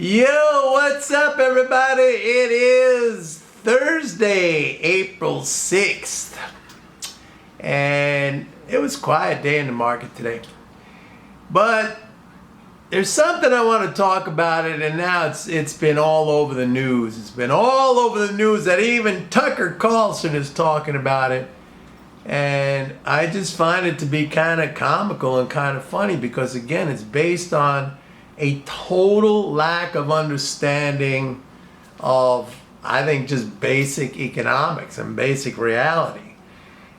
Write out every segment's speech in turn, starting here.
Yo, what's up, everybody? It is Thursday, April 6th, and it was a quiet day in the market today. But there's something I want to talk about it, and now it's been all over the news. It's been all over the news that even Tucker Carlson is talking about it. And I just find it to be kind of comical and kind of funny because, again, it's based on a total lack of understanding of, I think, just basic economics and basic reality.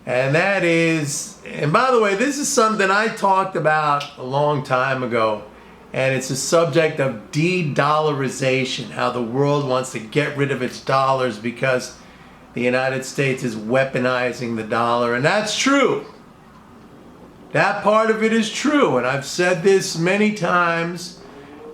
And that is, and by the way, this is something I talked about a long time ago, and it's a subject of de-dollarization, how the world wants to get rid of its dollars because the United States is weaponizing the dollar, and that's true. That part of it is true, and I've said this many times,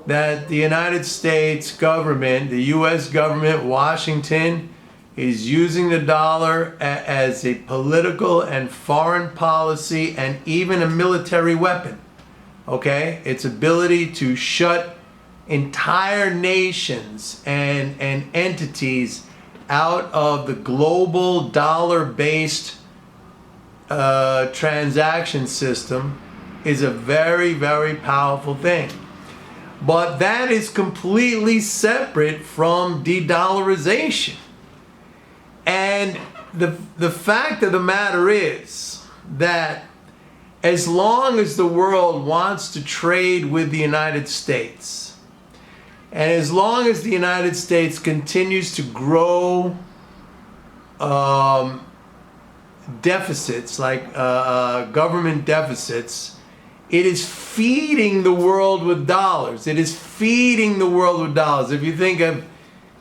that the United States government, the U.S. government, Washington, is using the dollar as a political and foreign policy and even a military weapon. Okay? Its ability to shut entire nations and entities out of the global dollar-based transaction system is a very, very powerful thing. But that is completely separate from de-dollarization. And the fact of the matter is that as long as the world wants to trade with the United States, and as long as the United States continues to grow deficits, like government deficits, it is feeding the world with dollars. It is feeding the world with dollars. If you think of,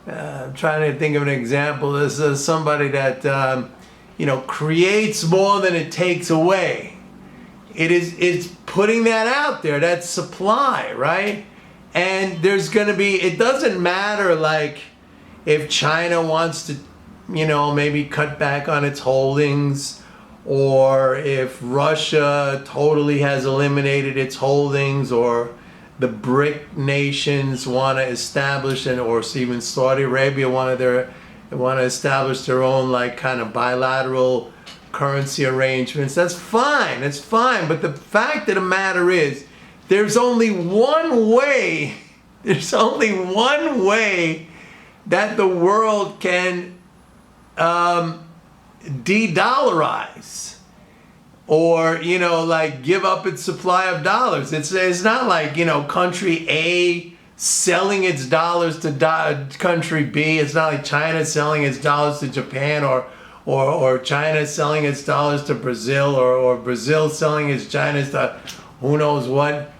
I'm trying to think of an example, there's somebody that, creates more than it takes away. It's putting that out there, that supply, right? And there's going to be, it doesn't matter like if China wants to, maybe cut back on its holdings, or if Russia totally has eliminated its holdings, or the BRIC nations want to establish, or even Saudi Arabia want to establish their own like kind of bilateral currency arrangements. That's fine. That's fine. But the fact of the matter is, there's only one way. There's only one way that the world can de-dollarize, or give up its supply of dollars. It's not like country A selling its dollars to country B. It's not like China selling its dollars to Japan, or China selling its dollars to Brazil, or Brazil selling its China's to who knows what.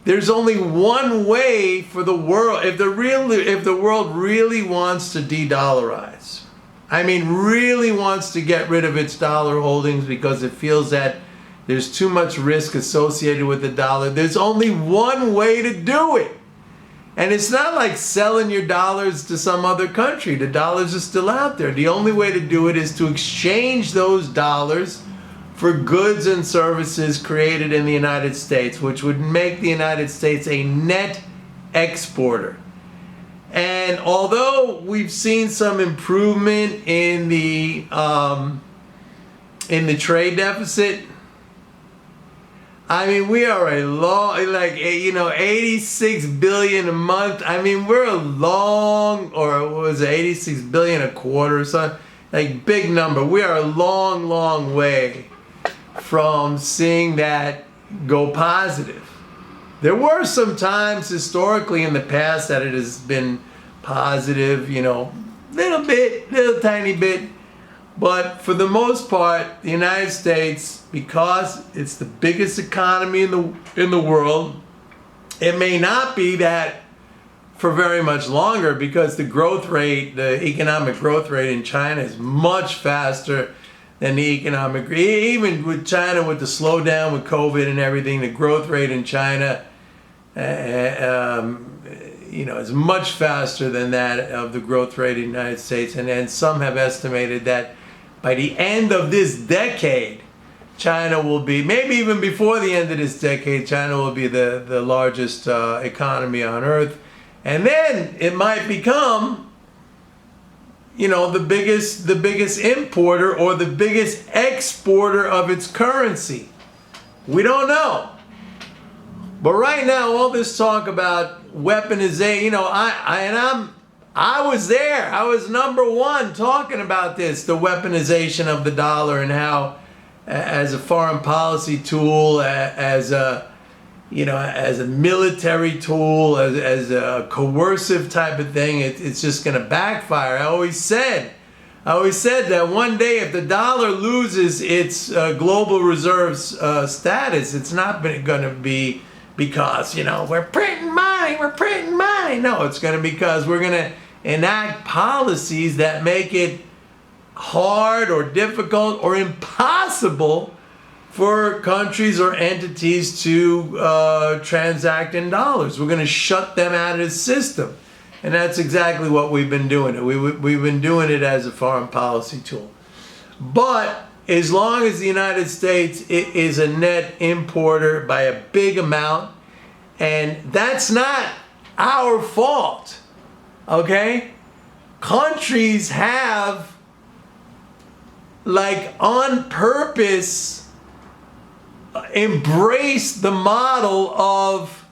There's only one way for the world, if the world really wants to de-dollarize. Really wants to get rid of its dollar holdings because it feels that there's too much risk associated with the dollar. There's only one way to do it. And it's not like selling your dollars to some other country. The dollars are still out there. The only way to do it is to exchange those dollars for goods and services created in the United States, which would make the United States a net exporter. And although we've seen some improvement in the trade deficit, we are a long, 86 billion a month. We're a long, or what was it, 86 billion a quarter or something, like big number. We are a long, long way from seeing that go positive. There were some times historically in the past that it has been positive, little tiny bit. But for the most part, the United States, because it's the biggest economy in the world, it may not be that for very much longer, because the economic growth rate in China is much faster than the economic, even with China, with the slowdown with COVID and everything, the growth rate in China is much faster than that of the growth rate in the United States. And some have estimated that by the end of this decade, China will be, maybe even before the end of this decade, China will be the largest economy on earth. And then it might become, the biggest importer or the biggest exporter of its currency. We don't know. But right now, all this talk about weaponization, I was there. I was number one talking about this, the weaponization of the dollar and how, as a foreign policy tool, as a military tool, as a coercive type of thing, it's just going to backfire. I always said that one day if the dollar loses its global reserves status, it's not going to be because, we're printing money. No, it's going to be because we're going to enact policies that make it hard or difficult or impossible for countries or entities to transact in dollars. We're going to shut them out of the system. And that's exactly what we've been doing. We've been doing it as a foreign policy tool. But as long as the United States is a net importer by a big amount, and that's not our fault, okay? Countries have, on purpose, embraced the model of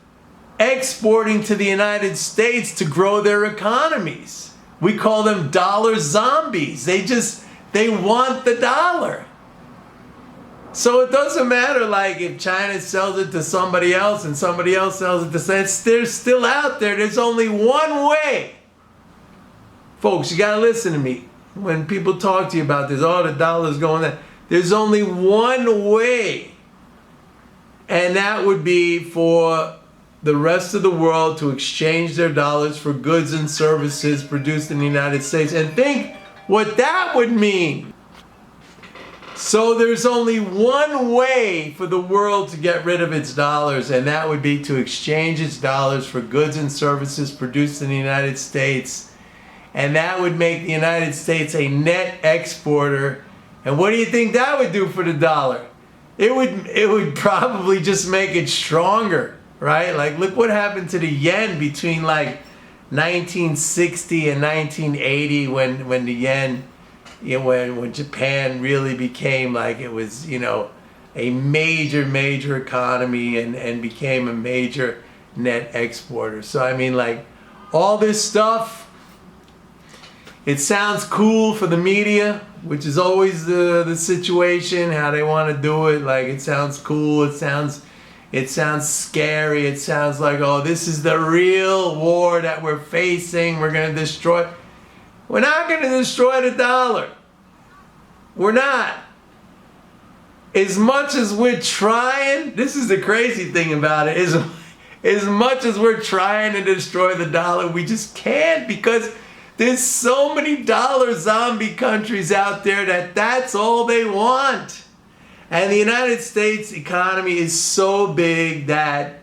exporting to the United States to grow their economies. We call them dollar zombies. They want the dollar. So it doesn't matter if China sells it to somebody else and somebody else sells it to us. They're still out there. There's only one way. Folks, you got to listen to me. When people talk to you about this, the dollar's going there. There's only one way. And that would be for the rest of the world to exchange their dollars for goods and services produced in the United States. And think what that would mean. So there's only one way for the world to get rid of its dollars, and that would be to exchange its dollars for goods and services produced in the United States. And that would make the United States a net exporter. And what do you think that would do for the dollar? It would probably just make it stronger, right? Look what happened to the yen between 1960 and 1980 when the yen, when Japan really became it was, a major economy and became a major net exporter. So all this stuff, it sounds cool for the media, which is always the situation, how they want to do it. It sounds cool. It sounds scary. It sounds this is the real war that we're facing. We're going to destroy. We're not going to destroy the dollar. We're not. As much as we're trying, this is the crazy thing about it, as much as we're trying to destroy the dollar, we just can't, because there's so many dollar zombie countries out there that's all they want. And the United States economy is so big that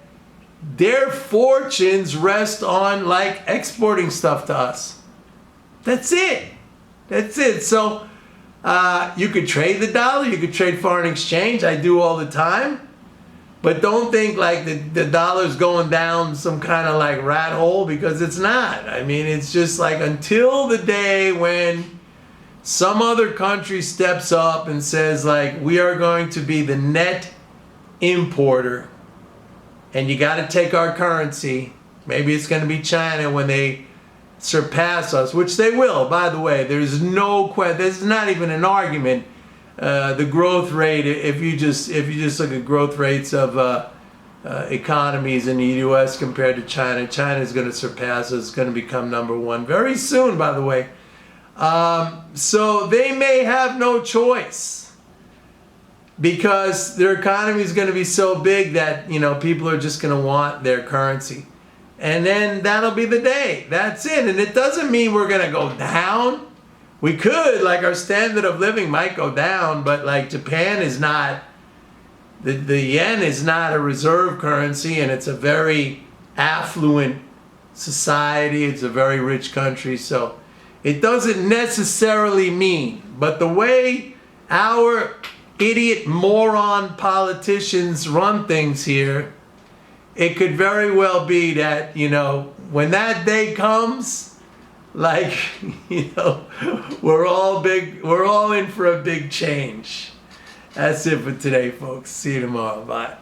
their fortunes rest on exporting stuff to us. That's it. So you could trade the dollar, you could trade foreign exchange. I do all the time. But don't think the dollar's going down some kind of rat hole, because it's not. It's just until the day when some other country steps up and says we are going to be the net importer, and you got to take our currency. Maybe it's going to be China when they surpass us, which they will, by the way. There's no question. There's not even an argument. The growth rate, if you just look at growth rates of economies in the U.S. compared to China, China is going to surpass us. It's going to become number one very soon, by the way. So they may have no choice, because their economy is going to be so big that people are just going to want their currency. And then that'll be the day. That's it. And it doesn't mean we're going to go down. We could, our standard of living might go down, but Japan is not, the yen is not a reserve currency, and it's a very affluent society. It's a very rich country. So it doesn't necessarily mean, but the way our idiot moron politicians run things here, it could very well be that, you know, when that day comes, like, you know, we're all in for a big change. That's it for today, folks. See you tomorrow. Bye.